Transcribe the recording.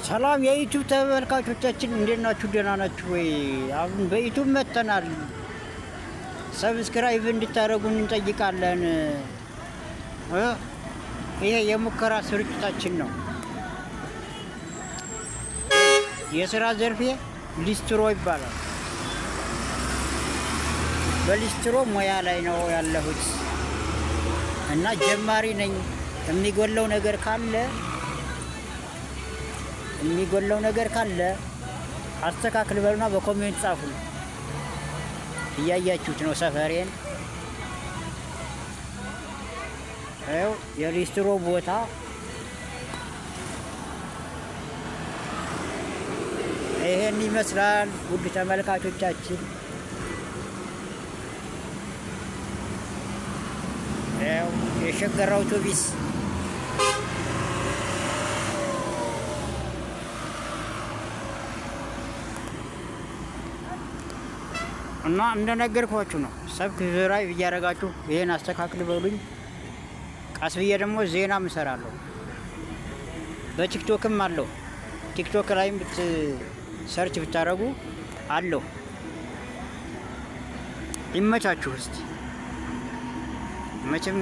ሰላም የዩቲዩብ ተመልካቾቻችን እንዴት ናችሁ? ደህና ናችሁ ወይ? አሁን በዩቲዩብ መጥተናል። ሰብስክራይብ እንድታደርጉን እንጠይቃለን። ይሄ የሙከራ ስርጭታችን ነው። የስራ ዘርፌ ሊስትሮ ይባላል። በሊስትሮ ሙያ ላይ ነው ያለሁት እና ጀማሪ ነኝ። የሚጎለው ነገር ካለ አስተካክል በሉና በኮሜንት ጻፉ። እያያችሁት ነው ሰፈሬን። ይኸው የሊስትሮ ቦታ ይሄን ይመስላል። ውድ ተመልካቾቻችን ይኸው የሸገር አውቶቢስ እና እንደነገርኳችሁ ነው። ሰብስክራይብ እያደረጋችሁ ይሄን አስተካክል በሉኝ። ቀስ ብዬ ደግሞ ዜና እሰራለሁ። በቲክቶክም አለው። ቲክቶክ ላይም ሰርች ብታደርጉ አለው። ይመቻችሁ። እስቲ መቼም